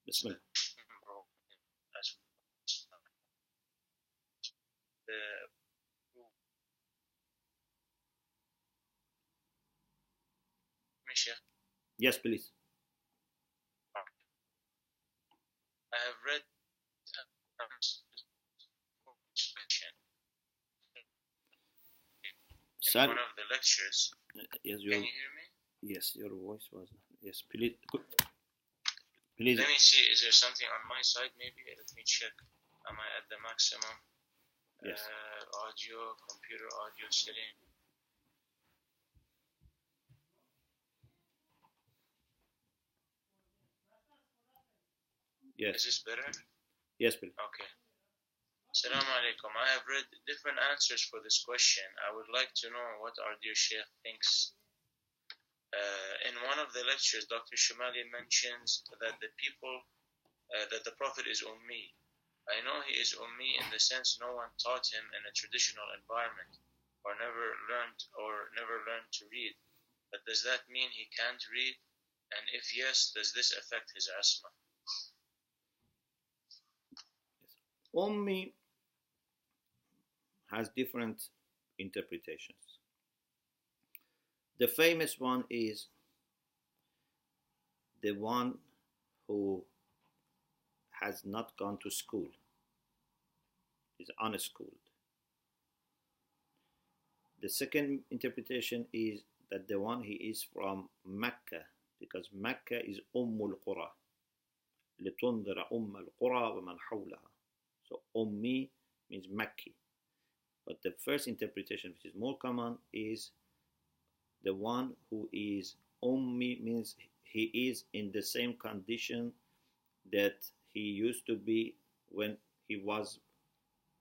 Bismillah. Yes, please. I have read in one of the lectures. Yes, Can you hear me? Yes, your voice was. Yes, please. Let me see. Is there something on my side? Maybe let me check. Am I at the maximum? Yes. Audio, computer audio setting. Yes. Is this better? Yes, please. Okay. Assalamu alaikum. I have read different answers for this question. I would like to know what our dear Sheikh thinks. In one of the lectures, Dr. Shomali mentions that that the Prophet is ummi. I know he is ummi in the sense no one taught him in a traditional environment or never learned to read. But does that mean he can't read? And if yes, does this affect his asma? Ummi has different interpretations. The famous one is the one who has not gone to school, is unschooled. The second interpretation is that the one he is from Mecca, because Mecca is Ummul Qura. لِتُنْذِرَ أُمَّ الْقُرَى وَمَنْ حَوْلَهَا. So Ummi means Mecca. But the first interpretation, which is more common, is the one who is Ummi, means he is in the same condition that he used to be when he was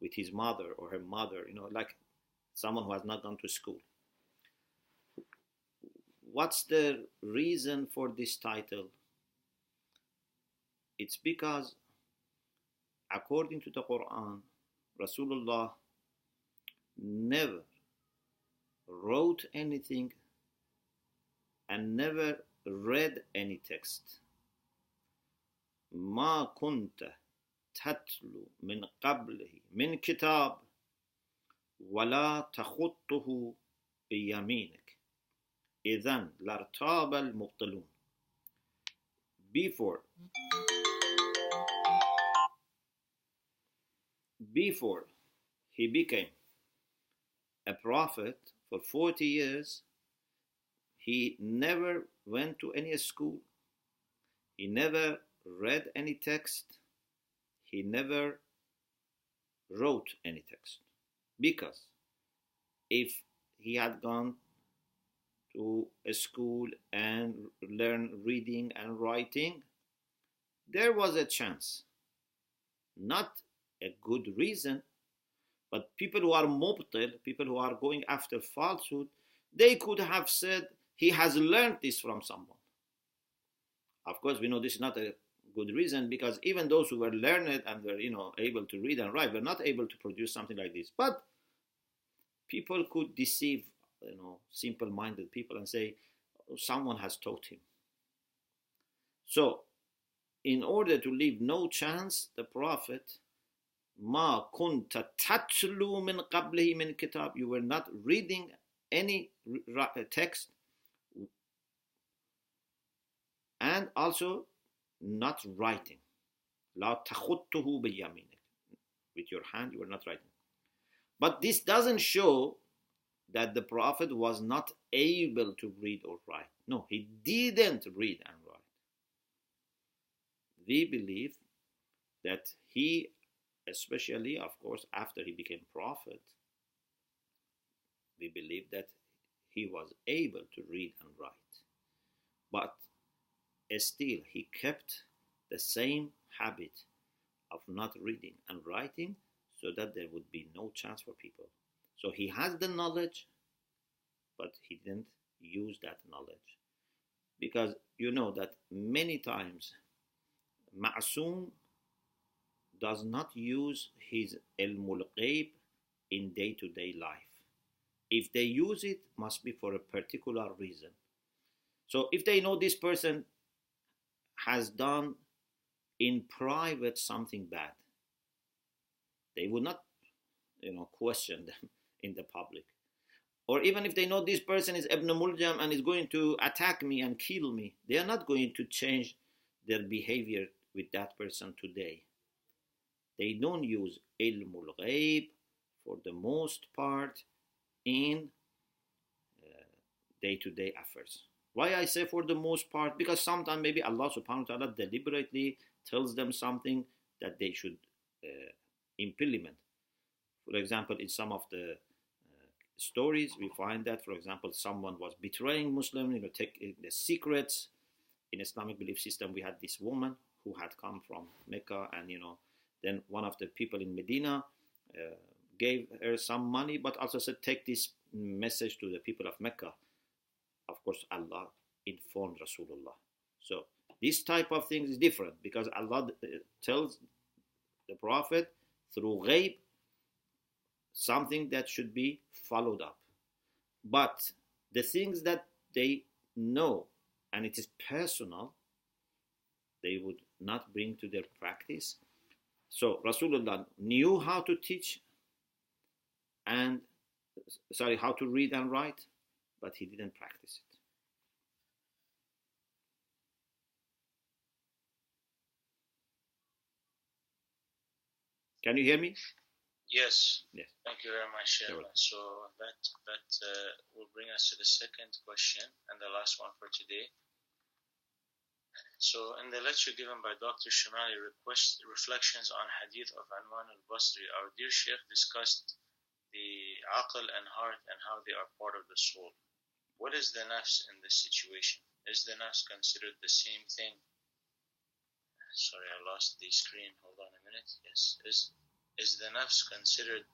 with his mother or her mother, like someone who has not gone to school. What's the reason for this title? It's because according to the Quran, Rasulullah never wrote anything and never read any text. ما كنت تتلو من قبله من كتاب ولا تخطه بيمينك إذن لارتاب المبطلون. Before he became a prophet for 40 years, he never went to any school. He never read any text. He never wrote any text. Because if he had gone to a school and learned reading and writing, there was a chance. Not a good reason, but people who are mubtil, people who are going after falsehood, they could have said he has learned this from someone. Of course, we know this is not a good reason, because even those who were learned and were able to read and write were not able to produce something like this. But people could deceive simple-minded people and say someone has taught him. So in order to leave no chance, the Prophet, ما كنت تتلو من قبله من كتاب, you were not reading any text, and also not writing. لا تخطه بيمينك, with your hand you were not writing. But this doesn't show that the Prophet was not able to read or write. No, he didn't read and write. We believe that he, especially, of course, after he became prophet, we believe that he was able to read and write. But still, he kept the same habit of not reading and writing, so that there would be no chance for people. So he has the knowledge, but he didn't use that knowledge. Because you know that many times Ma'soom does not use his ilmul ghaib in day-to-day life. If they use it, must be for a particular reason. So if they know this person has done in private something bad, they would not, question them in the public. Or even if they know this person is Ibn Muljam and is going to attack me and kill me, they are not going to change their behavior with that person today. They don't use ilmul ghaib for the most part in day-to-day affairs. Why I say for the most part? Because sometimes maybe Allah subhanahu wa ta'ala deliberately tells them something that they should implement. For example, in some of the stories, we find that, for example, someone was betraying Muslim, taking the secrets. In Islamic belief system, we had this woman who had come from Mecca, and then one of the people in Medina gave her some money, but also said, take this message to the people of Mecca. Of course, Allah informed Rasulullah. So this type of thing is different, because Allah tells the Prophet through ghaib something that should be followed up. But the things that they know and it is personal, they would not bring to their practice. So Rasulullah knew how to teach how to read and write, but he didn't practice it. Can you hear me? Yes. Yes. Thank you very much, Sheikh. So that will bring us to the second question and the last one for today. So in the lecture given by Dr. Shomali, reflections on Hadith of Anwan al-Basri, our dear Sheikh discussed the aql and heart and how they are part of the soul. What is the nafs in this situation? Is the nafs considered the same thing? Sorry, I lost the screen. Hold on a minute. Yes. Is the nafs considered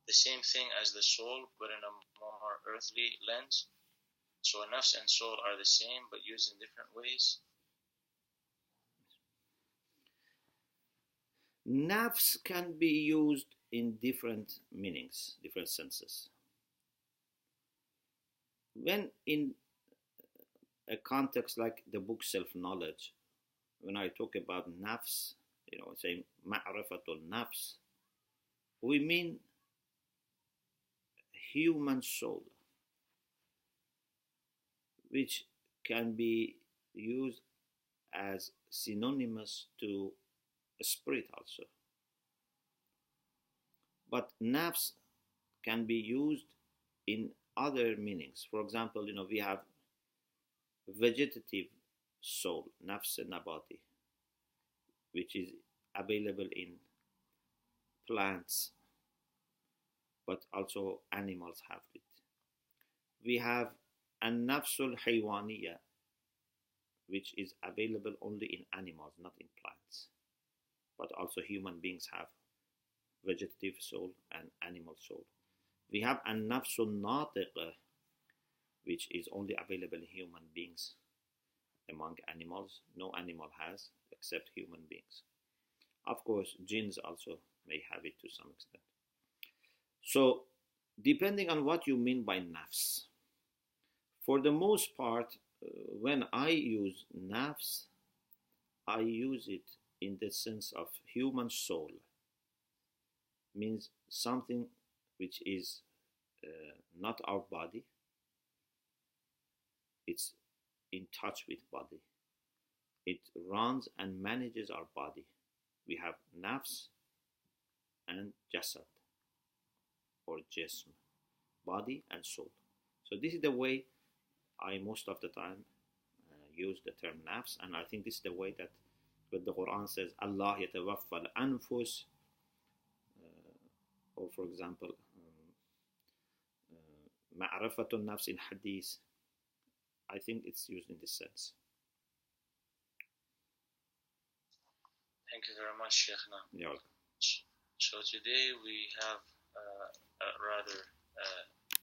the same thing as the soul, but in a more earthly lens? So nafs and soul are the same, but used in different ways? Nafs can be used in different meanings, different senses. When in a context like the book Self-Knowledge, when I talk about nafs, saying ma'rifatul nafs, we mean human soul, which can be used as synonymous to a spirit also. But nafs can be used in other meanings. For example, we have vegetative soul, nafs nabati, which is available in plants, but also animals have it. We have an-nafsul haywaniya, which is available only in animals, not in plants. But also human beings have vegetative soul and animal soul. We have an-nafsul natiqa, which is only available in human beings. Among animals, no animal has except human beings. Of course, jinns also may have it to some extent. So, depending on what you mean by nafs, for the most part, when I use nafs, I use it in the sense of human soul. Means something which is not our body. It's in touch with body. It runs and manages our body. We have nafs and jasad, or jism, body and soul. So this is the way I most of the time use the term nafs, and I think this is the way that when the Quran says Allah yatawaffa al-anfus, or for example ma'rifatun nafs in hadith, I think it's used in this sense. Thank you very much, Sheikhna. You're welcome. So today we have a rather